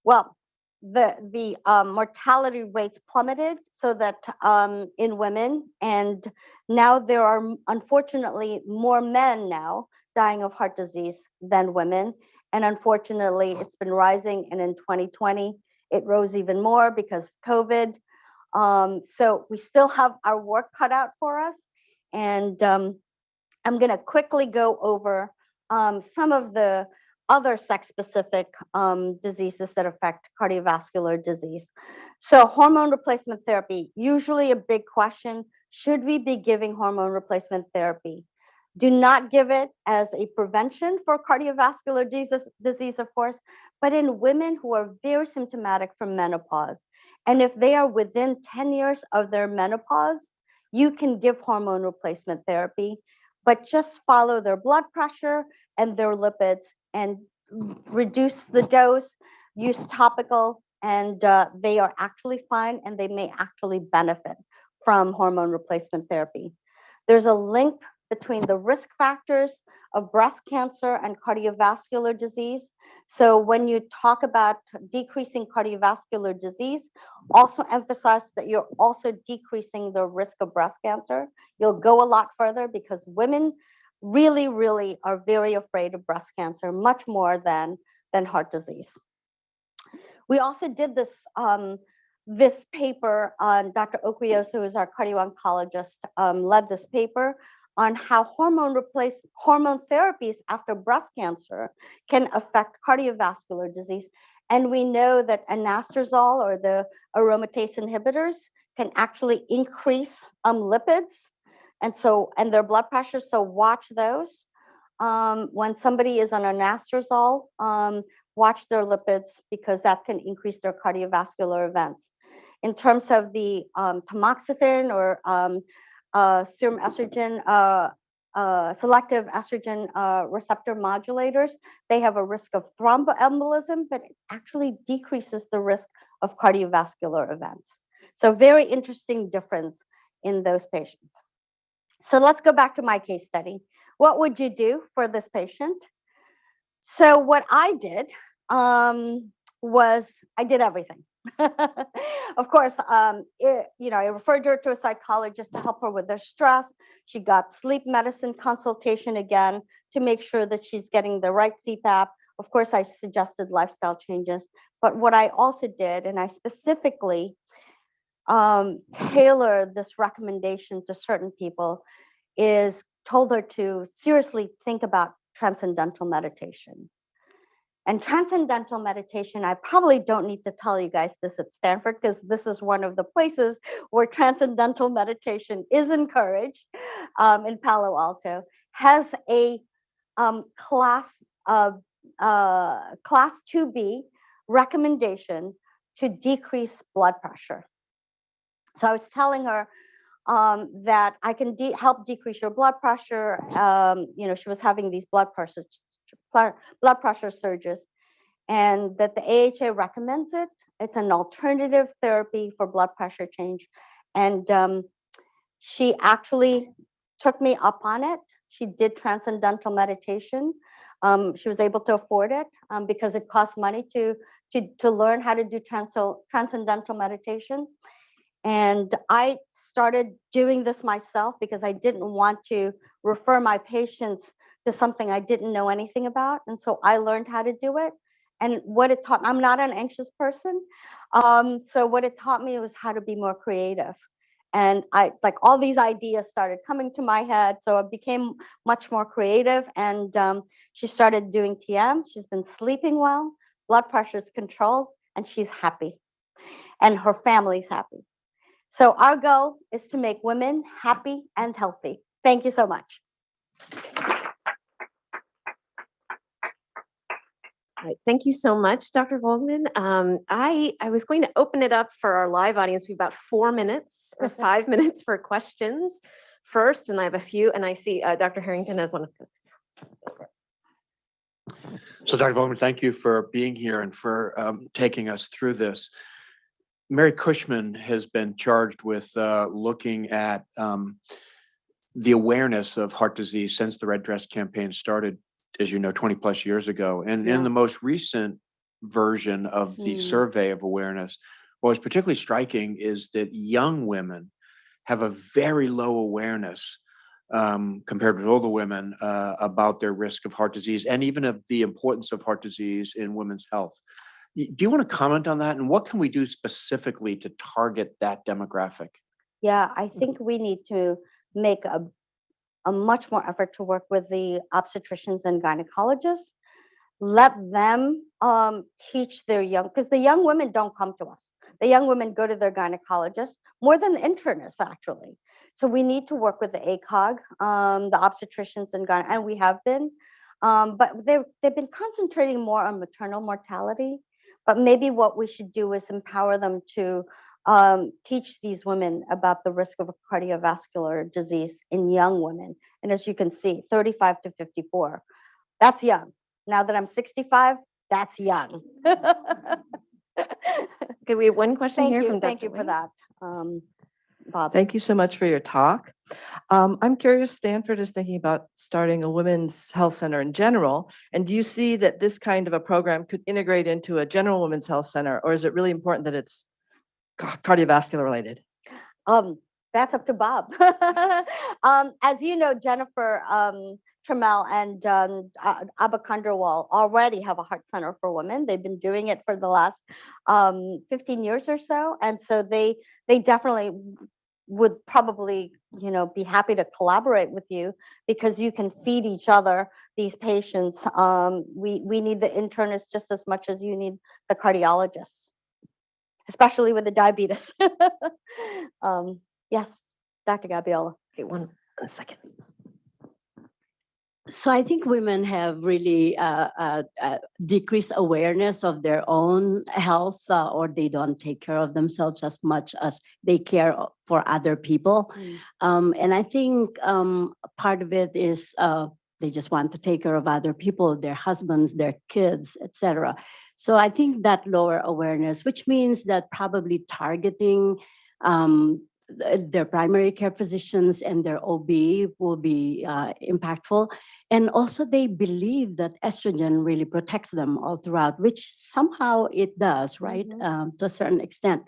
Well, the mortality rates plummeted so that in women, and now there are unfortunately more men now dying of heart disease than women. And unfortunately, it's been rising. And in 2020, it rose even more because of COVID. So we still have our work cut out for us. And I'm going to quickly go over some of the other sex-specific diseases that affect cardiovascular disease. So hormone replacement therapy, usually a big question. Should we be giving hormone replacement therapy? Do not give it as a prevention for cardiovascular disease, of course, but in women who are very symptomatic from menopause. And if they are within 10 years of their menopause, you can give hormone replacement therapy, but just follow their blood pressure and their lipids and reduce the dose, use topical, and they are actually fine and they may actually benefit from hormone replacement therapy. There's a link between the risk factors of breast cancer and cardiovascular disease. So when you talk about decreasing cardiovascular disease, also emphasize that you're also decreasing the risk of breast cancer. You'll go a lot further because women really, really are very afraid of breast cancer, much more than heart disease. We also did this this paper on Dr. Okwioso, who is our cardio-oncologist, led this paper on how hormone therapies after breast cancer can affect cardiovascular disease. And we know that anastrozole or the aromatase inhibitors can actually increase lipids and their blood pressure. So watch those. When somebody is on anastrozole, watch their lipids because that can increase their cardiovascular events. In terms of the tamoxifen or serum estrogen, selective estrogen receptor modulators, they have a risk of thromboembolism, but it actually decreases the risk of cardiovascular events. So very interesting difference in those patients. So let's go back to my case study. What would you do for this patient? So what I did was I did everything. Of course, I referred her to a psychologist to help her with her stress. She got sleep medicine consultation again to make sure that she's getting the right CPAP. Of course, I suggested lifestyle changes. But what I also did, and I specifically tailored this recommendation to certain people, is told her to seriously think about transcendental meditation. And transcendental meditation, I probably don't need to tell you guys this at Stanford because this is one of the places where transcendental meditation is encouraged in Palo Alto, has a class 2B recommendation to decrease blood pressure. So I was telling her that I can help decrease your blood pressure. She was having these blood pressure surges, and that the AHA recommends it. It's an alternative therapy for blood pressure change. And she actually took me up on it. She did transcendental meditation. She was able to afford it because it costs money to learn how to do transcendental meditation. And I started doing this myself because I didn't want to refer my patients to something I didn't know anything about. And so I learned how to do it. And what it taught, I'm not an anxious person. So what it taught me was how to be more creative. And all these ideas started coming to my head. So I became much more creative. And she started doing TM. She's been sleeping well, blood pressure is controlled, and she's happy. And her family's happy. So our goal is to make women happy and healthy. Thank you so much. All right, thank you so much, Dr. Volgman. I was going to open it up for our live audience. We have about 4 minutes or 5 minutes for questions first, and I have a few, and I see Dr. Harrington has one. So Dr. Volgman, thank you for being here and for taking us through this. Mary Cushman has been charged with looking at the awareness of heart disease since the Red Dress campaign started, as you know, 20 plus years ago. And in the most recent version of the survey of awareness, what was particularly striking is that young women have a very low awareness compared with older women about their risk of heart disease and even of the importance of heart disease in women's health. Do you want to comment on that? And what can we do specifically to target that demographic? Yeah, I think we need to make a much more effort to work with the obstetricians and gynecologists. Let them teach their young, because the young women don't come to us. The young women go to their gynecologist more than the internists, actually. So we need to work with the ACOG, the obstetricians and we have been, but they've been concentrating more on maternal mortality. But maybe what we should do is empower them to teach these women about the risk of cardiovascular disease in young women. And as you can see, 35 to 54, that's young. Now that I'm 65, that's young. Okay, we have one question here from Dr. Thank you for that, Bob. Thank you so much for your talk. I'm curious, Stanford is thinking about starting a women's health center in general. And do you see that this kind of a program could integrate into a general women's health center, or is it really important that it's cardiovascular related? That's up to Bob. As you know, Jennifer Trammell and Abba Khanderwal already have a heart center for women. They've been doing it for the last 15 years or so. And so they definitely would probably, be happy to collaborate with you because you can feed each other these patients. We need the internists just as much as you need the cardiologists, especially with the diabetes. Yes, Dr. Gabiola. Okay, one second. So I think women have really decreased awareness of their own health, or they don't take care of themselves as much as they care for other people. And I think part of it is they just want to take care of other people, their husbands, their kids, etc. So I think that lower awareness, which means that probably targeting their primary care physicians and their OB will be impactful. And also they believe that estrogen really protects them all throughout, which somehow it does, right? To a certain extent.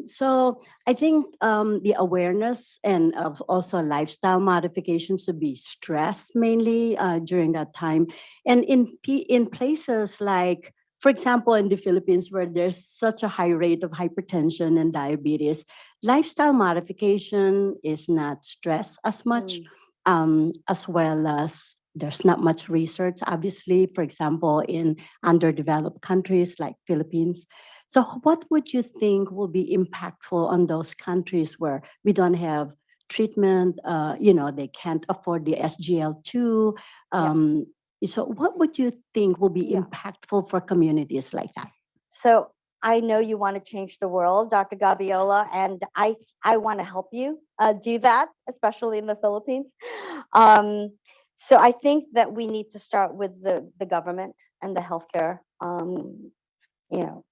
So I think the awareness and of also lifestyle modifications to be stressed mainly during that time. And in places like, for example, in the Philippines, where there's such a high rate of hypertension and diabetes, lifestyle modification is not stressed as much, as well as there's not much research, obviously, for example, in underdeveloped countries like Philippines. So what would you think will be impactful on those countries where we don't have treatment, they can't afford the SGL2, So what would you think will be impactful for communities like that? So I know you want to change the world, Dr. Gabiola, and I want to help you do that, especially in the Philippines. So I think that we need to start with the government and the healthcare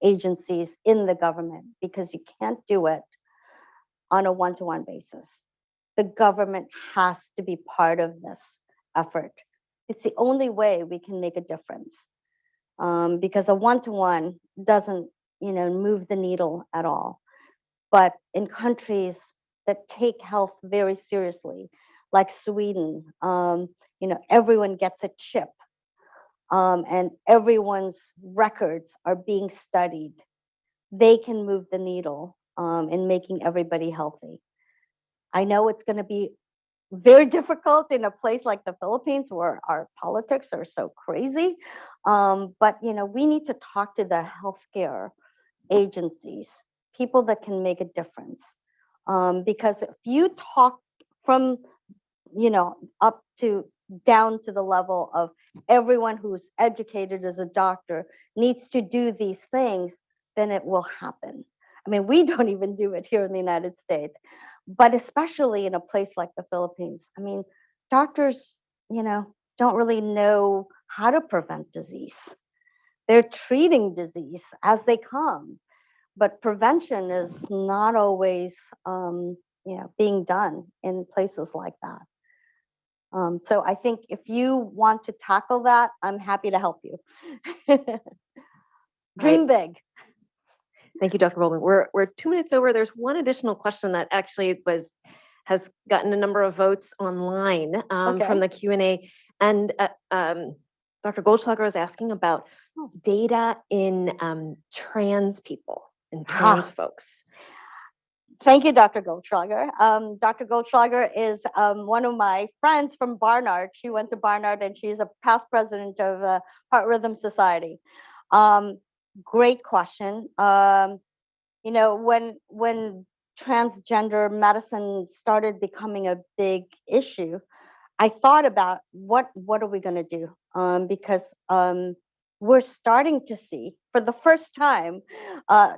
agencies in the government, because you can't do it on a one-to-one basis. The government has to be part of this effort. It's the only way we can make a difference, because a one-to-one doesn't, move the needle at all. But in countries that take health very seriously, like Sweden, everyone gets a chip, and everyone's records are being studied. They can move the needle in making everybody healthy. I know it's going to be very difficult in a place like the Philippines where our politics are so crazy. But, we need to talk to the healthcare agencies, people that can make a difference. Because if you talk from, up to down to the level of everyone who's educated as a doctor needs to do these things, then it will happen. I mean, we don't even do it here in the United States, but especially in a place like the Philippines. I mean, doctors, don't really know how to prevent disease. They're treating disease as they come, but prevention is not always, being done in places like that. So I think if you want to tackle that, I'm happy to help you. Dream big. Thank you, Dr. Volgman. We're 2 minutes over. There's one additional question that actually has gotten a number of votes online Okay. from the Q&A. And Dr. Goldschlager was asking about data in trans people and trans folks. Thank you, Dr. Goldschlager. Dr. Goldschlager is one of my friends from Barnard. She went to Barnard and she's a past president of the Heart Rhythm Society. Great question. When transgender medicine started becoming a big issue, I thought about what are we going to do? Because we're starting to see, for the first time,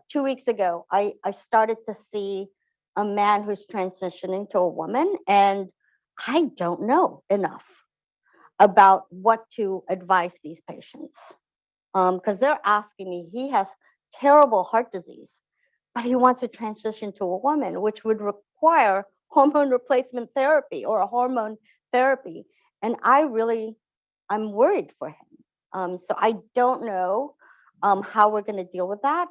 2 weeks ago, I started to see a man who's transitioning to a woman, and I don't know enough about what to advise these patients. Because they're asking me, he has terrible heart disease, but he wants to transition to a woman, which would require hormone replacement therapy or a hormone therapy. And I'm worried for him. So I don't know how we're going to deal with that.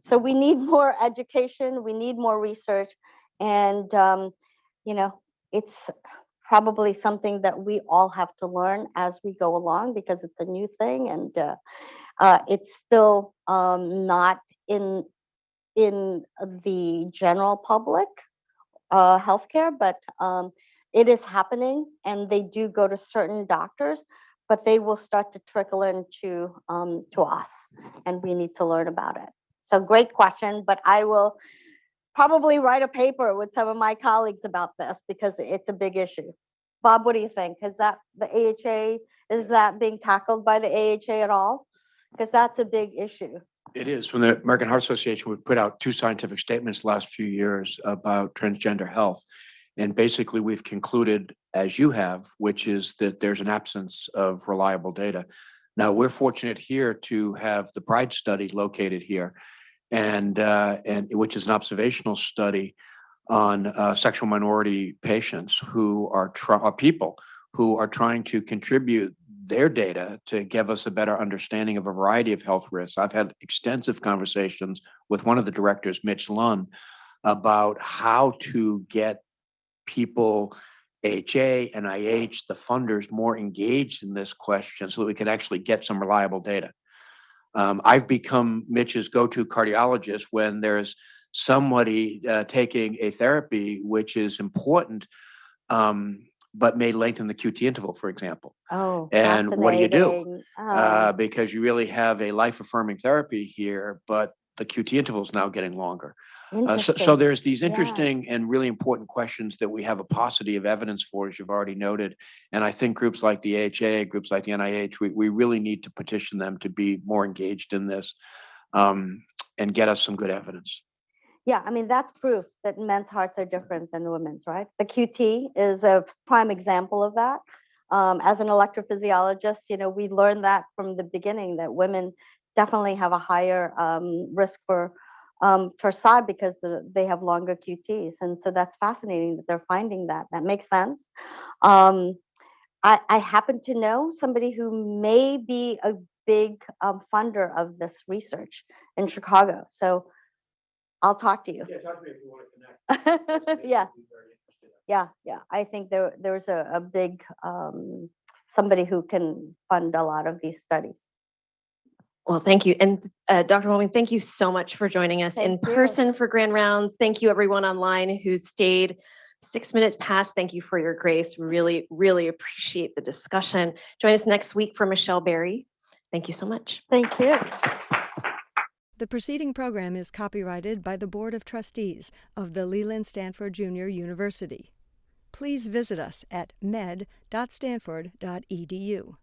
So we need more education, we need more research, and it's probably something that we all have to learn as we go along because it's a new thing, and it's still not in the general public healthcare, but it is happening, and they do go to certain doctors, but they will start to trickle into to us, and we need to learn about it. So great question, but I will probably write a paper with some of my colleagues about this because it's a big issue. Bob, what do you think? Is that being tackled by the AHA at all? Because that's a big issue. It is. From the American Heart Association, we've put out 2 scientific statements the last few years about transgender health. And basically, we've concluded, as you have, which is that there's an absence of reliable data. Now, we're fortunate here to have the PRIDE study located here, and which is an observational study on sexual minority patients who are people who are trying to contribute their data to give us a better understanding of a variety of health risks. I've had extensive conversations with one of the directors, Mitch Lunn, about how to get people, AHA, NIH, the funders, more engaged in this question so that we can actually get some reliable data. I've become Mitch's go-to cardiologist when there's somebody taking a therapy which is important, but may lengthen the QT interval, for example. Oh, and what do you do? Oh. Because you really have a life-affirming therapy here, but the QT interval is now getting longer. So there's these interesting and really important questions that we have a paucity of evidence for, as you've already noted. And I think groups like the AHA, groups like the NIH, we really need to petition them to be more engaged in this and get us some good evidence. Yeah, I mean, that's proof that men's hearts are different than women's, right? The QT is a prime example of that. As an electrophysiologist, we learned that from the beginning, that women definitely have a higher risk for torsade because they have longer QTs. And so that's fascinating that they're finding that. That makes sense. I happen to know somebody who may be a big funder of this research in Chicago. So I'll talk to you. Yeah, talk to me if you want to connect. Yeah. I think there's a big somebody who can fund a lot of these studies. Well, thank you. And Dr. Volgman, thank you so much for joining us in person for Grand Rounds. Thank you everyone online who stayed 6 minutes past. Thank you for your grace. Really, really appreciate the discussion. Join us next week for Michelle Berry. Thank you so much. Thank you. The preceding program is copyrighted by the Board of Trustees of the Leland Stanford Junior University. please visit us at med.stanford.edu.